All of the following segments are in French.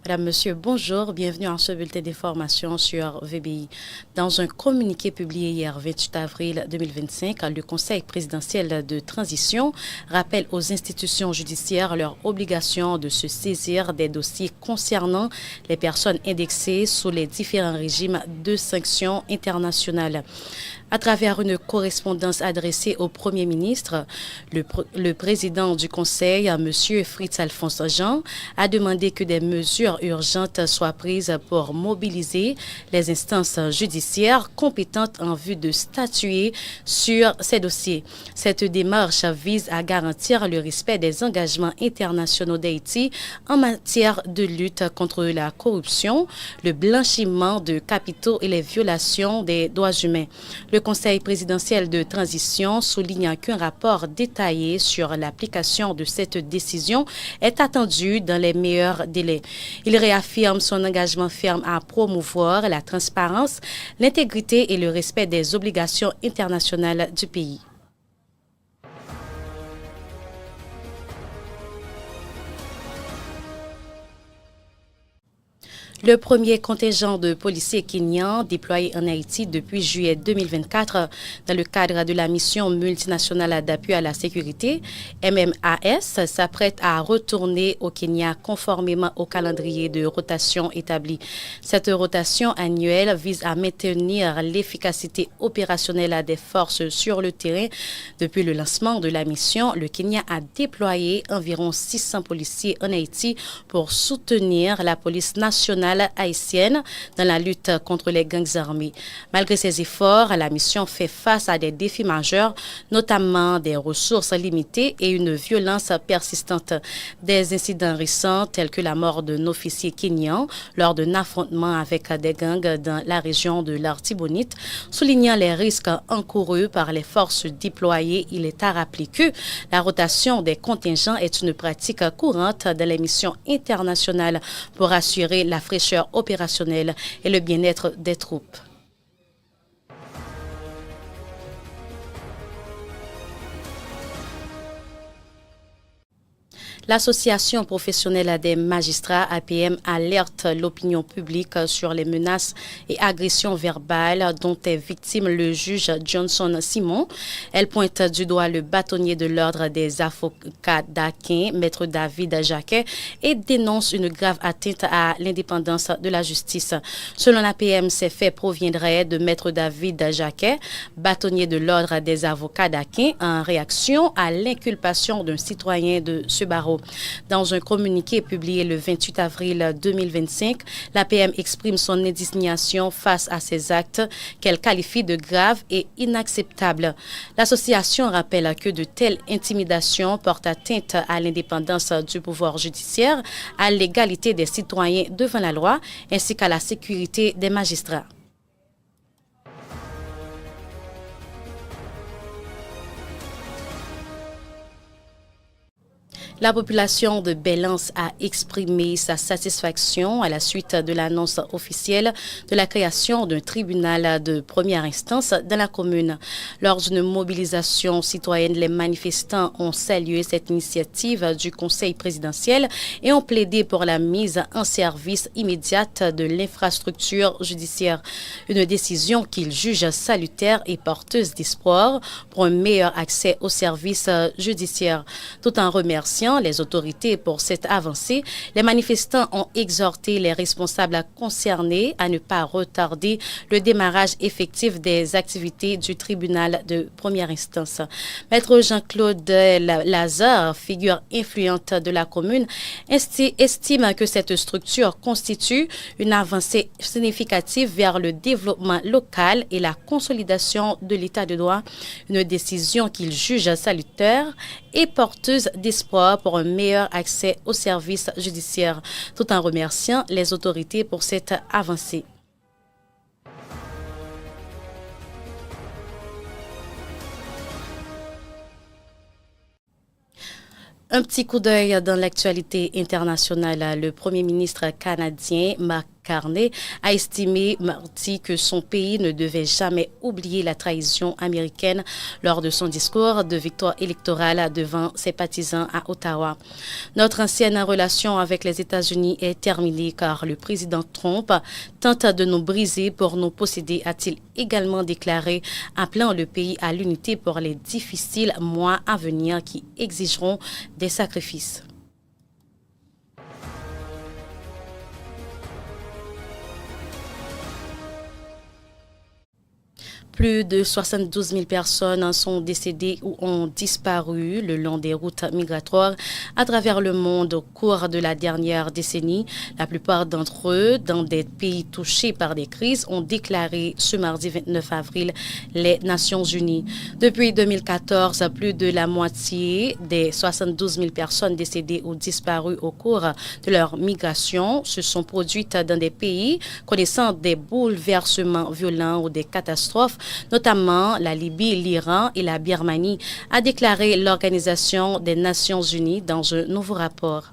Madame, Monsieur, bonjour, bienvenue en ce bulletin d'information sur VBI. Dans un communiqué publié hier 28 avril 2025, le Conseil présidentiel de transition rappelle aux institutions judiciaires leur obligation de se saisir des dossiers concernant les personnes indexées sous les différents régimes de sanctions internationales. À travers une correspondance adressée au Premier ministre, le président du Conseil, M. Fritz-Alphonse Jean, a demandé que des mesures urgentes soient prises pour mobiliser les instances judiciaires compétentes en vue de statuer sur ces dossiers. Cette démarche vise à garantir le respect des engagements internationaux d'Haïti en matière de lutte contre la corruption, le blanchiment de capitaux et les violations des droits humains. Le Conseil présidentiel de transition souligne qu'un rapport détaillé sur l'application de cette décision est attendu dans les meilleurs délais. Il réaffirme son engagement ferme à promouvoir la transparence, l'intégrité et le respect des obligations internationales du pays. Le premier contingent de policiers kenyans déployé en Haïti depuis juillet 2024 dans le cadre de la mission multinationale d'appui à la sécurité, MMAS, s'apprête à retourner au Kenya conformément au calendrier de rotation établi. Cette rotation annuelle vise à maintenir l'efficacité opérationnelle des forces sur le terrain. Depuis le lancement de la mission, le Kenya a déployé environ 600 policiers en Haïti pour soutenir la police nationale haïtienne dans la lutte contre les gangs armés. Malgré ces efforts, la mission fait face à des défis majeurs, notamment des ressources limitées et une violence persistante. Des incidents récents tels que la mort d'un officier kenyan lors d'un affrontement avec des gangs dans la région de l'Artibonite, soulignant les risques encourus par les forces déployées. Il est à rappeler que la rotation des contingents est une pratique courante dans les missions internationales pour assurer la fraîcheur opérationnelle et le bien-être des troupes. L'Association professionnelle des magistrats APM alerte l'opinion publique sur les menaces et agressions verbales dont est victime le juge Johnson Simon. Elle pointe du doigt le bâtonnier de l'ordre des avocats d'Aquin, Maître David Jacquet, et dénonce une grave atteinte à l'indépendance de la justice. Selon l'APM, ces faits proviendraient de Maître David Jacquet, bâtonnier de l'ordre des avocats d'Aquin, en réaction à l'inculpation d'un citoyen de ce barreau. Dans un communiqué publié le 28 avril 2025, l'APM exprime son indignation face à ces actes qu'elle qualifie de graves et inacceptables. L'association rappelle que de telles intimidations portent atteinte à l'indépendance du pouvoir judiciaire, à l'égalité des citoyens devant la loi, ainsi qu'à la sécurité des magistrats. La population de Belance a exprimé sa satisfaction à la suite de l'annonce officielle de la création d'un tribunal de première instance dans la commune. Lors d'une mobilisation citoyenne, les manifestants ont salué cette initiative du Conseil présidentiel et ont plaidé pour la mise en service immédiate de l'infrastructure judiciaire. Une décision qu'ils jugent salutaire et porteuse d'espoir pour un meilleur accès aux services judiciaires. Tout en remerciant les autorités pour cette avancée, les manifestants ont exhorté les responsables concernés à ne pas retarder le démarrage effectif des activités du tribunal de première instance. Maître Jean-Claude Lazare, figure influente de la commune, estime que cette structure constitue une avancée significative vers le développement local et la consolidation de l'état de droit, une décision qu'il juge salutaire et porteuse d'espoir pour un meilleur accès aux services judiciaires, tout en remerciant les autorités pour cette avancée. Un petit coup d'œil dans l'actualité internationale. Le Premier ministre canadien Mark Carney a estimé mardi que son pays ne devait jamais oublier la trahison américaine lors de son discours de victoire électorale devant ses partisans à Ottawa. Notre ancienne relation avec les États-Unis est terminée car le président Trump tente de nous briser pour nous posséder, a-t-il également déclaré, appelant le pays à l'unité pour les difficiles mois à venir qui exigeront des sacrifices. Plus de 72 000 personnes sont décédées ou ont disparu le long des routes migratoires à travers le monde au cours de la dernière décennie. La plupart d'entre eux, dans des pays touchés par des crises, ont déclaré ce mardi 29 avril les Nations Unies. Depuis 2014, plus de la moitié des 72 000 personnes décédées ou disparues au cours de leur migration se sont produites dans des pays connaissant des bouleversements violents ou des catastrophes, notamment la Libye, l'Iran et la Birmanie, a déclaré l'Organisation des Nations Unies dans un nouveau rapport.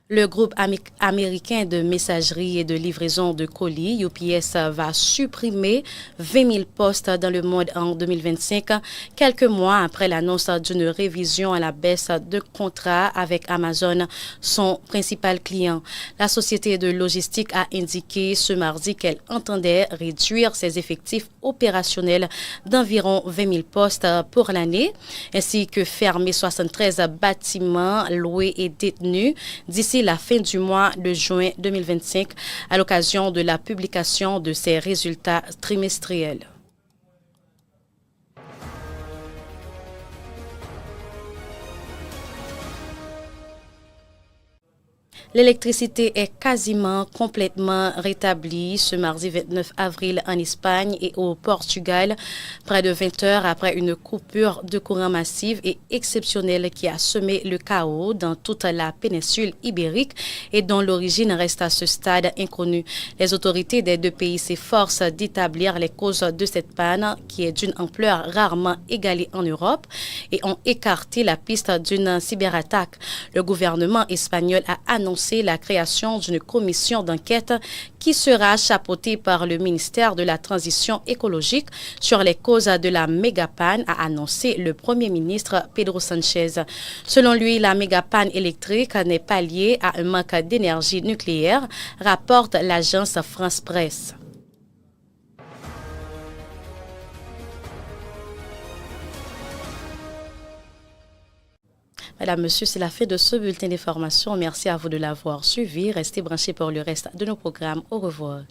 Le groupe américain de messagerie et de livraison de colis, UPS, va supprimer 20 000 postes dans le monde en 2025, quelques mois après l'annonce d'une révision à la baisse de contrat avec Amazon, son principal client. La société de logistique a indiqué ce mardi qu'elle entendait réduire ses effectifs opérationnels d'environ 20 000 postes pour l'année, ainsi que fermer 73 bâtiments loués et détenus d'ici la fin du mois de juin 2025 à l'occasion de la publication de ses résultats trimestriels. L'électricité est quasiment complètement rétablie ce mardi 29 avril en Espagne et au Portugal, près de 20 heures après une coupure de courant massive et exceptionnelle qui a semé le chaos dans toute la péninsule ibérique et dont l'origine reste à ce stade inconnue. Les autorités des deux pays s'efforcent d'établir les causes de cette panne qui est d'une ampleur rarement égalée en Europe et ont écarté la piste d'une cyberattaque. Le gouvernement espagnol a annoncé la création d'une commission d'enquête qui sera chapeautée par le ministère de la Transition écologique sur les causes de la mégapanne, a annoncé le Premier ministre Pedro Sánchez. Selon lui, la mégapanne électrique n'est pas liée à un manque d'énergie nucléaire, rapporte l'agence France Presse. Madame, Monsieur, c'est la fin de ce bulletin d'information. Merci à vous de l'avoir suivi. Restez branchés pour le reste de nos programmes. Au revoir.